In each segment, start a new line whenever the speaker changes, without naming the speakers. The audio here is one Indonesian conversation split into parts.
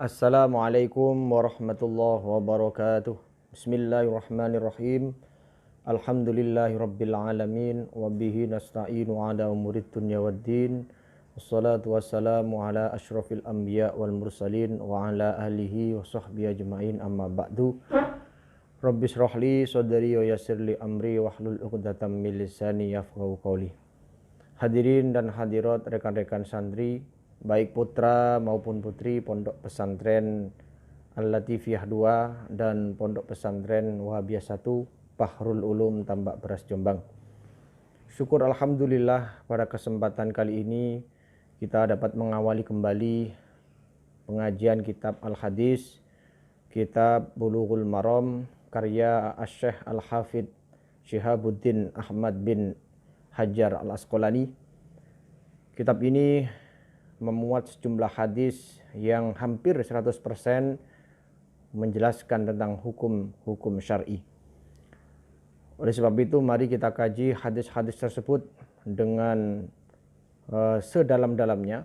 Assalamualaikum warahmatullahi wabarakatuh. Bismillahirrahmanirrahim. Alhamdulillahirabbil alamin wa bihi nasta'inu ala umurid dunya waddin. Wassalatu wassalamu ala asyrafil anbiya wal mursalin wa ala alihi wa sahbihi ajmain, amma ba'du. Rabbi shrah li sadri wa yassir li amri wahlul 'uqdatam min lisani yafqahu qawli. Hadirin dan hadirat rekan-rekan santri, baik putra maupun putri Pondok Pesantren Al-Latifiyah 2 dan Pondok Pesantren Wahabiyah 1 Bahrul Ulum Tambak Beras Jombang. Syukur alhamdulillah pada kesempatan kali ini kita dapat mengawali kembali pengajian kitab Al-Hadis, kitab Bulughul Maram karya Asy-Syaikh Al-Hafidz Syihabuddin Ahmad bin Hajar Al-Asqalani. Kitab ini memuat sejumlah hadis yang hampir 100% menjelaskan tentang hukum-hukum syar'i. Oleh sebab itu mari kita kaji hadis-hadis tersebut dengan sedalam-dalamnya,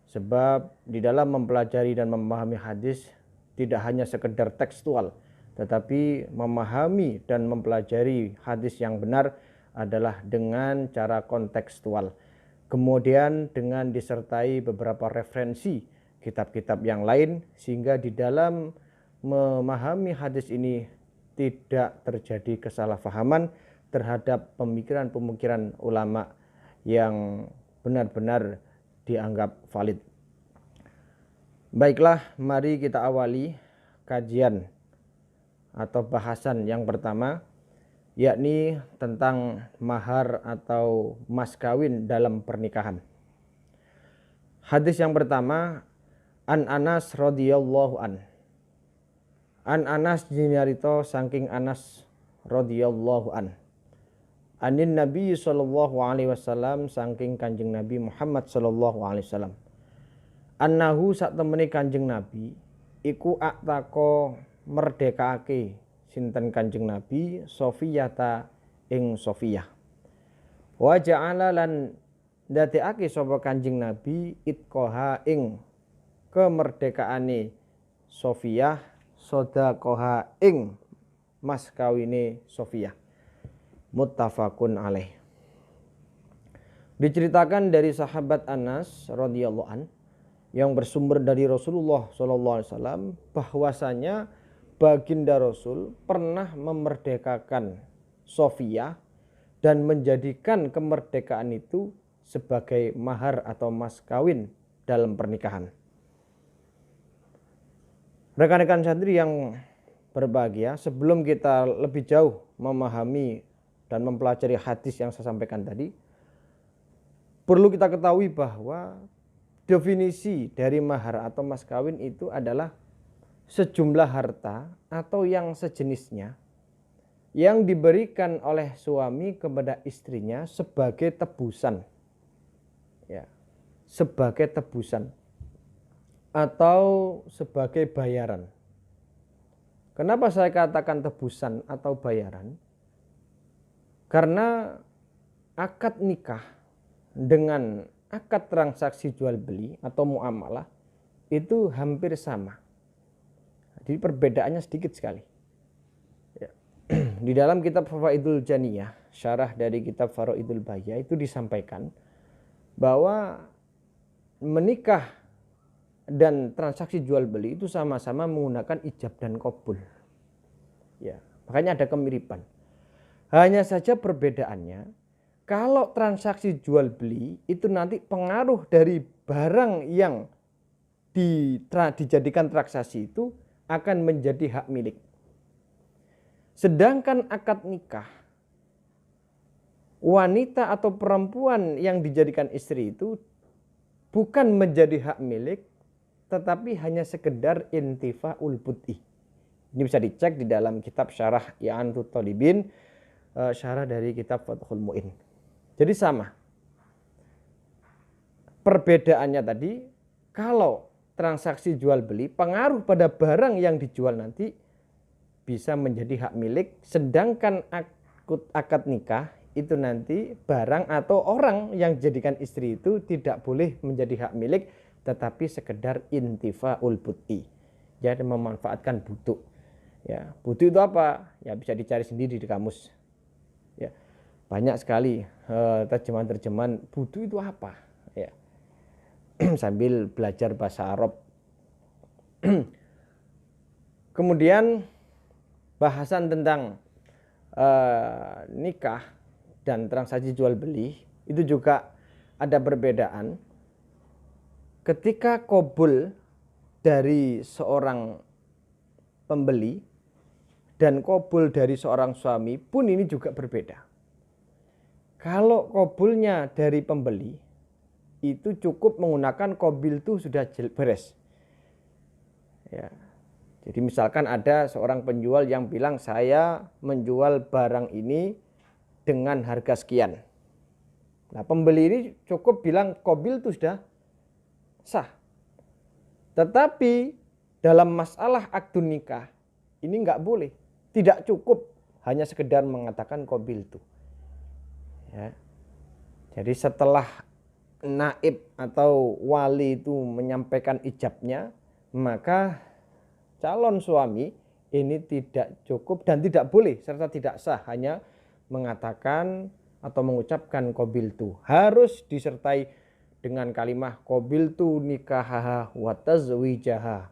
sebab di dalam mempelajari dan memahami hadis tidak hanya sekedar tekstual, tetapi memahami dan mempelajari hadis yang benar adalah dengan cara kontekstual. Kemudian dengan disertai beberapa referensi kitab-kitab yang lain, sehingga di dalam memahami hadis ini tidak terjadi kesalahpahaman terhadap pemikiran-pemikiran ulama yang benar-benar dianggap valid. Baiklah, mari kita awali kajian atau bahasan yang pertama, yakni tentang mahar atau mas kawin dalam pernikahan. Hadis yang pertama, An Anas radhiyallahu an. An Anas jinarito saking Anas radhiyallahu an. Anin Nabi sallallahu alaihi wasallam saking Kanjeng Nabi Muhammad sallallahu alaihi wasallam. Annahu sak temene Kanjeng Nabi iku aktako merdekake sinten Kanjeng Nabi Sofiyata ing Sofiyah. Wa ja'ala lan ndadekake sapa Kanjeng Nabi itqaha ing kemerdekaane Sofiyah, sedaqaha ing mas kawine Sofiyah. Muttafaqun alaih. Diceritakan dari sahabat Anas radhiyallahu an yang bersumber dari Rasulullah sallallahu alaihi wasallam bahwasanya Baginda Rasul pernah memerdekakan Sofiyah dan menjadikan kemerdekaan itu sebagai mahar atau mas kawin dalam pernikahan. Rekan-rekan santri yang berbahagia, sebelum kita lebih jauh memahami dan mempelajari hadis yang saya sampaikan tadi, perlu kita ketahui bahwa definisi dari mahar atau mas kawin itu adalah sejumlah harta atau yang sejenisnya yang diberikan oleh suami kepada istrinya sebagai tebusan, ya, sebagai tebusan atau sebagai bayaran. Kenapa saya katakan tebusan atau bayaran? Karena akad nikah dengan akad transaksi jual beli atau muamalah itu hampir sama. Jadi perbedaannya sedikit sekali. Ya. Di dalam kitab Fawaidul Janiyah, syarah dari kitab Faraidul Bayah, itu disampaikan bahwa menikah dan transaksi jual beli itu sama-sama menggunakan ijab dan qabul. Ya, makanya ada kemiripan. Hanya saja perbedaannya, kalau transaksi jual beli itu nanti pengaruh dari barang yang dijadikan transaksi itu akan menjadi hak milik. Sedangkan akad nikah, wanita atau perempuan yang dijadikan istri itu bukan menjadi hak milik, tetapi hanya sekedar intifa'ul bud'i. Ini bisa dicek di dalam kitab syarah I'anatut Thalibin, syarah dari kitab Fathul Mu'in. Jadi sama. Perbedaannya tadi, kalau transaksi jual beli pengaruh pada barang yang dijual nanti bisa menjadi hak milik, sedangkan akad nikah itu nanti barang atau orang yang dijadikan istri itu tidak boleh menjadi hak milik, tetapi sekedar intifa'ul bud'i. Jadi memanfaatkan butuh. Ya, butuh itu apa? Ya bisa dicari sendiri di kamus. Ya, banyak sekali terjemahan-terjemahan butuh itu apa. Ya, sambil belajar bahasa Arab. Kemudian bahasan tentang nikah dan transaksi jual beli itu juga ada perbedaan. Ketika qabul dari seorang pembeli dan qabul dari seorang suami pun ini juga berbeda. Kalau qabulnya dari pembeli itu cukup menggunakan qabil itu sudah beres. Ya. Jadi misalkan ada seorang penjual yang bilang saya menjual barang ini dengan harga sekian. Nah, pembeli ini cukup bilang qabil itu sudah sah. Tetapi dalam masalah akdun nikah ini enggak boleh. Tidak cukup hanya sekedar mengatakan qabil itu. Ya. Jadi setelah naib atau wali itu menyampaikan ijabnya, maka calon suami ini tidak cukup dan tidak boleh serta tidak sah hanya mengatakan atau mengucapkan qabiltu. Harus disertai dengan kalimat qabiltu nikahaha wa tazwijaha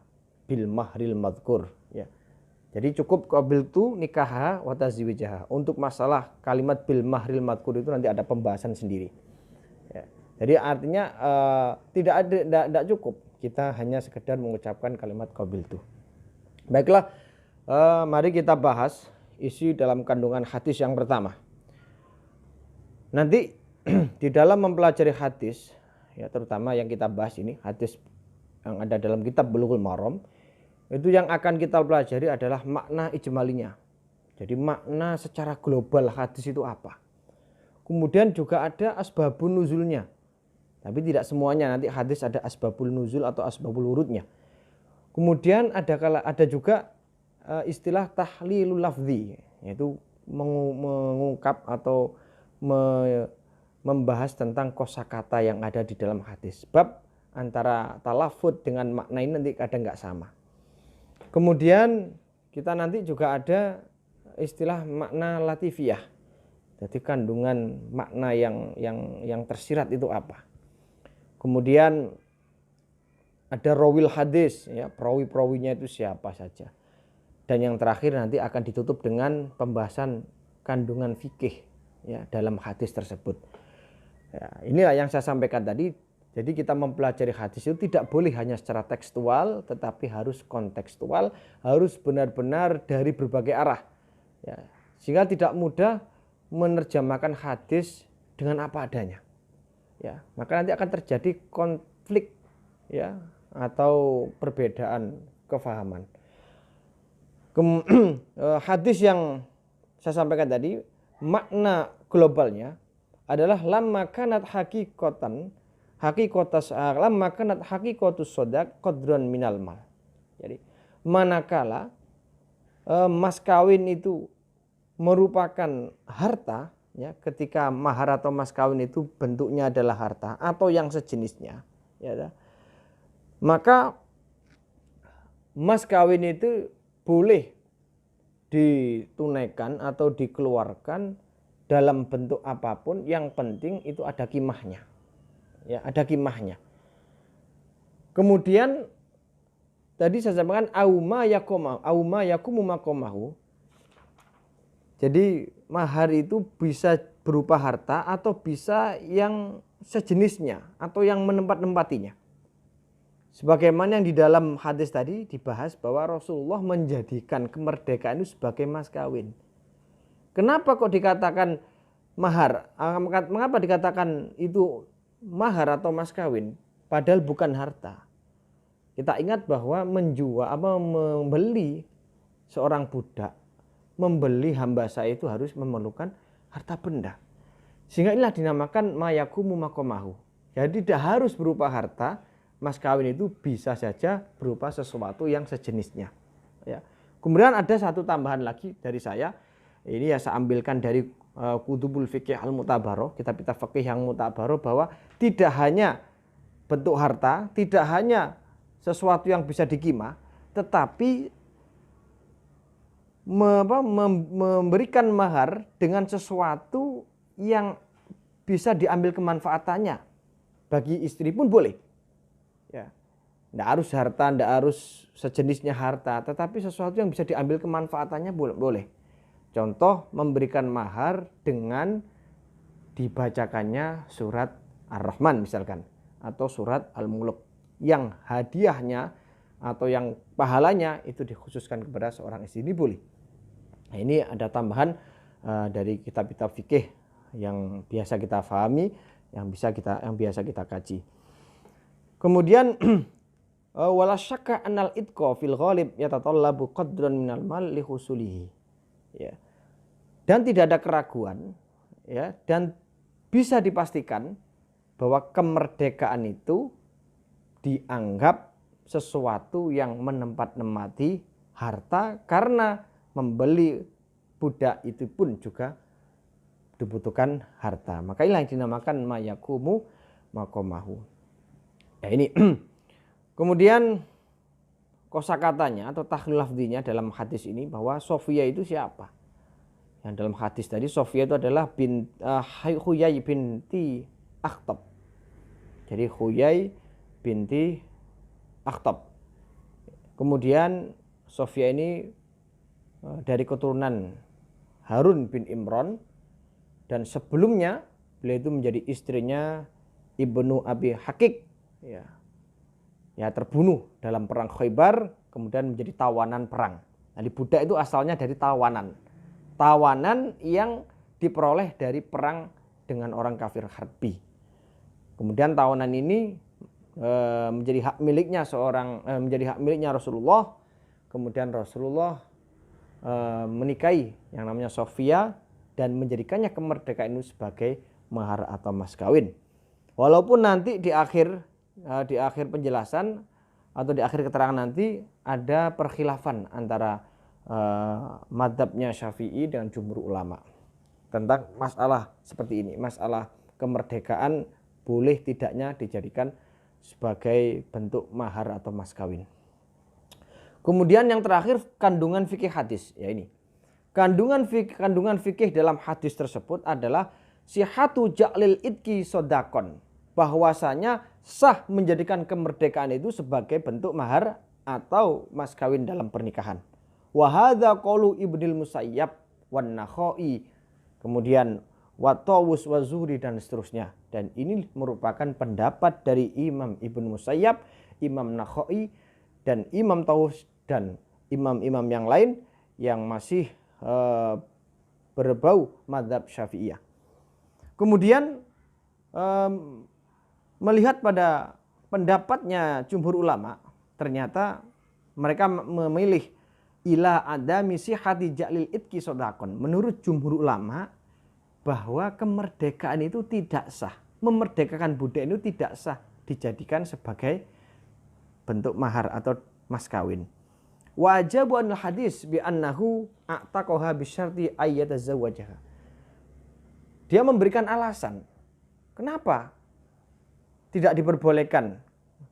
bil mahril madhkur. Ya. Jadi cukup qabiltu nikahaha wa tazwijaha. Untuk masalah kalimat bil mahril madhkur itu nanti ada pembahasan sendiri. Ya. Jadi artinya tidak cukup kita hanya sekedar mengucapkan kalimat qabiltu. Baiklah, mari kita bahas isi dalam kandungan hadis yang pertama. Nanti di dalam mempelajari hadis, ya terutama yang kita bahas ini hadis yang ada dalam kitab Bulughul Maram, itu yang akan kita pelajari adalah makna ijmalinya. Jadi makna secara global hadis itu apa. Kemudian juga ada asbabun nuzulnya. Tapi tidak semuanya, nanti hadis ada asbabul nuzul atau asbabul wurudnya. Kemudian ada juga istilah tahlilul lafzi, yaitu mengungkap atau membahas tentang kosakata yang ada di dalam hadis. Sebab antara talafut dengan makna ini nanti kadang nggak sama. Kemudian kita nanti juga ada istilah makna latifiyah. Jadi kandungan makna yang tersirat itu apa. Kemudian ada rawil hadis, ya, perawi-perawinya itu siapa saja. Dan yang terakhir nanti akan ditutup dengan pembahasan kandungan fikih, ya, dalam hadis tersebut. Ya, inilah yang saya sampaikan tadi. Jadi kita mempelajari hadis itu tidak boleh hanya secara tekstual, tetapi harus kontekstual, harus benar-benar dari berbagai arah. Ya, sehingga tidak mudah menerjemahkan hadis dengan apa adanya. Ya, maka nanti akan terjadi konflik, ya, atau perbedaan kefahaman. Hadis yang saya sampaikan tadi, makna globalnya adalah lamma kanat hakikatus shadaq qadran minal mal. Jadi manakala mas kawin itu merupakan harta, ya, ketika mahar atau mas kawin itu bentuknya adalah harta atau yang sejenisnya, ya, maka mas kawin itu boleh ditunaikan atau dikeluarkan dalam bentuk apapun, yang penting itu ada kimahnya. Ya, ada kimahnya. Kemudian tadi saya sampaikan auma yakumu makomahu. Jadi mahar itu bisa berupa harta atau bisa yang sejenisnya atau yang menempat-tempatinya. Sebagaimana yang di dalam hadis tadi dibahas bahwa Rasulullah menjadikan kemerdekaan itu sebagai mas kawin. Kenapa kok dikatakan mahar? Mengapa dikatakan itu mahar atau mas kawin? Padahal bukan harta. Kita ingat bahwa membeli seorang budak, membeli hamba saya itu harus memerlukan harta benda. Sehingga inilah dinamakan mayakumu makomahu. Jadi tidak harus berupa harta. Mas kawin itu bisa saja berupa sesuatu yang sejenisnya. Ya. Kemudian ada satu tambahan lagi dari saya. Ini ya saya ambilkan dari Kutubul Fiqih Al-Mu'tabaroh, kitab-kitab fikih yang mu'tabaroh, bahwa tidak hanya bentuk harta, tidak hanya sesuatu yang bisa dikimah, tetapi memberikan mahar dengan sesuatu yang bisa diambil kemanfaatannya. Bagi istri pun boleh. Ya. Tidak harus harta, tidak harus sejenisnya harta, tetapi sesuatu yang bisa diambil kemanfaatannya boleh. Contoh, memberikan mahar dengan dibacakannya surat Ar-Rahman misalkan, atau surat Al-Mulk, yang hadiahnya atau yang pahalanya itu dikhususkan kepada seorang istri, ini boleh. Nah, ini ada tambahan dari kitab-kitab fikih yang biasa kita pahami, yang biasa kita kaji. Kemudian wala syakka annal itqa fil ghalib yatatallabu qadran minal mal li husulihi. Ya. Dan tidak ada keraguan, ya, dan bisa dipastikan bahwa kemerdekaan itu dianggap sesuatu yang menempat-nemati harta, karena membeli budak itu pun juga dibutuhkan harta. Maka inilah yang dinamakan mayakumu makomahu. Ya, ini kemudian kosakatanya atau tahlil lafdzinya dalam hadis ini, bahwa Sofia itu siapa? Yang dalam hadis tadi Sofia itu adalah Huyai binti Akhtab. Jadi Huyai binti Akhtab. Kemudian Sofia ini dari keturunan Harun bin Imran, dan sebelumnya beliau itu menjadi istrinya Ibnu Abi Hakik, ya terbunuh dalam perang Khaybar, kemudian menjadi tawanan perang. Nah, budak itu asalnya dari tawanan yang diperoleh dari perang dengan orang kafir harbi. Kemudian tawanan ini menjadi hak miliknya Rasulullah. Kemudian Rasulullah menikahi yang namanya Sofia dan menjadikannya kemerdekaan itu sebagai mahar atau mas kawin. Walaupun nanti di akhir penjelasan atau di akhir keterangan nanti ada perkhilafan antara madzhabnya Syafi'i dengan jumhur ulama tentang masalah seperti ini, masalah kemerdekaan boleh tidaknya dijadikan sebagai bentuk mahar atau mas kawin. Kemudian yang terakhir, kandungan fikih hadis. Ya, ini kandungan fikih dalam hadis tersebut adalah sihatu ja'lil idki sodakon, bahwasanya sah menjadikan kemerdekaan itu sebagai bentuk mahar atau mas kawin dalam pernikahan. Wa hadza qaulu Ibnul Musayyab wan Nakhai, kemudian wa Tawus wa Zuhri dan seterusnya. Dan ini merupakan pendapat dari Imam Ibnu Musayyab, Imam Nakhai, dan Imam Tawus dan imam-imam yang lain yang masih berbau mazhab Syafi'iyah. Kemudian melihat pada pendapatnya jumhur ulama, ternyata mereka memilih ila adami sihati ja'lil idki sodakon. Menurut jumhur ulama, bahwa kemerdekaan itu tidak sah, memerdekakan budak itu tidak sah dijadikan sebagai bentuk mahar atau mas kawin. Wajabu anil hadis bi annahu a'taqaha bisyarti ayyatazawwajaha. Dia memberikan alasan kenapa tidak diperbolehkan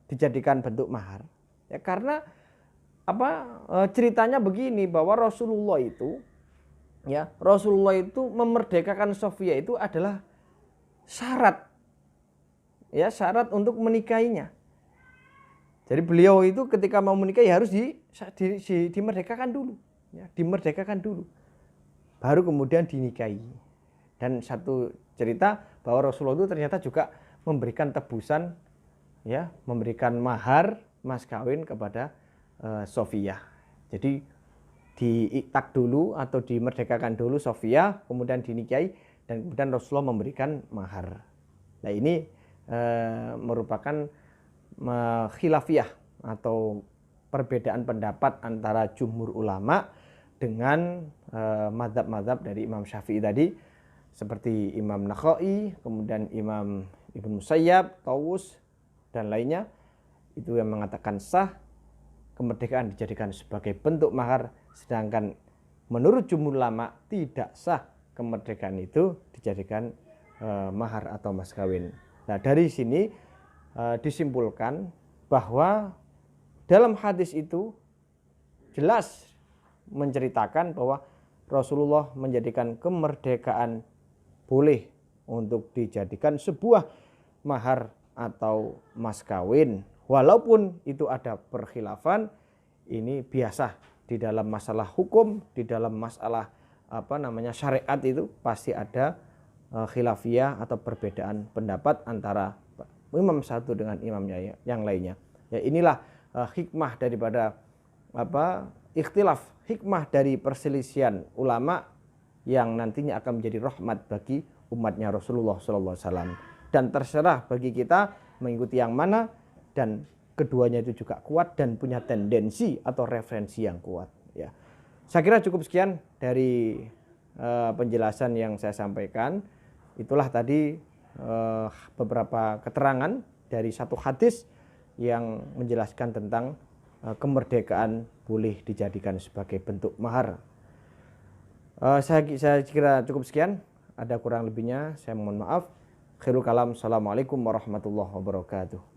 dijadikan bentuk mahar. Ya karena ceritanya begini, bahwa Rasulullah itu memerdekakan Sofia itu adalah syarat untuk menikahinya. Jadi beliau itu ketika mau menikahi harus dimerdekakan dulu, baru kemudian dinikahi. Dan satu cerita bahwa Rasulullah itu ternyata juga memberikan tebusan, memberikan mahar mas kawin kepada Sofia. Jadi diiktak dulu atau dimerdekakan dulu Sofia, kemudian dinikahi, dan kemudian Rasulullah memberikan mahar. Nah, ini merupakan khilafiyah atau perbedaan pendapat antara jumhur ulama dengan mazhab-mazhab dari Imam Syafi'i tadi, seperti Imam Nakhai, kemudian Imam Ibnu Musayyab, Tawus, dan lainnya, itu yang mengatakan sah kemerdekaan dijadikan sebagai bentuk mahar, sedangkan menurut jumhur ulama tidak sah kemerdekaan itu dijadikan mahar atau mas kawin. Nah, dari sini disimpulkan bahwa dalam hadis itu jelas menceritakan bahwa Rasulullah menjadikan kemerdekaan boleh untuk dijadikan sebuah mahar atau mas kawin. Walaupun itu ada perkhilafan, ini biasa di dalam masalah hukum, di dalam masalah syariat itu pasti ada khilafiyah atau perbedaan pendapat antara imam satu dengan imamnya yang lainnya. Ya inilah hikmah daripada ikhtilaf, hikmah dari perselisihan ulama yang nantinya akan menjadi rahmat bagi umatnya Rasulullah SAW. Dan terserah bagi kita mengikuti yang mana, dan keduanya itu juga kuat dan punya tendensi atau referensi yang kuat. Ya, saya kira cukup sekian dari penjelasan yang saya sampaikan. Itulah tadi beberapa keterangan dari satu hadis yang menjelaskan tentang kemerdekaan boleh dijadikan sebagai bentuk mahar. Saya kira cukup sekian. Ada kurang lebihnya saya mohon maaf. Khairul kalam. Assalamualaikum warahmatullahi wabarakatuh.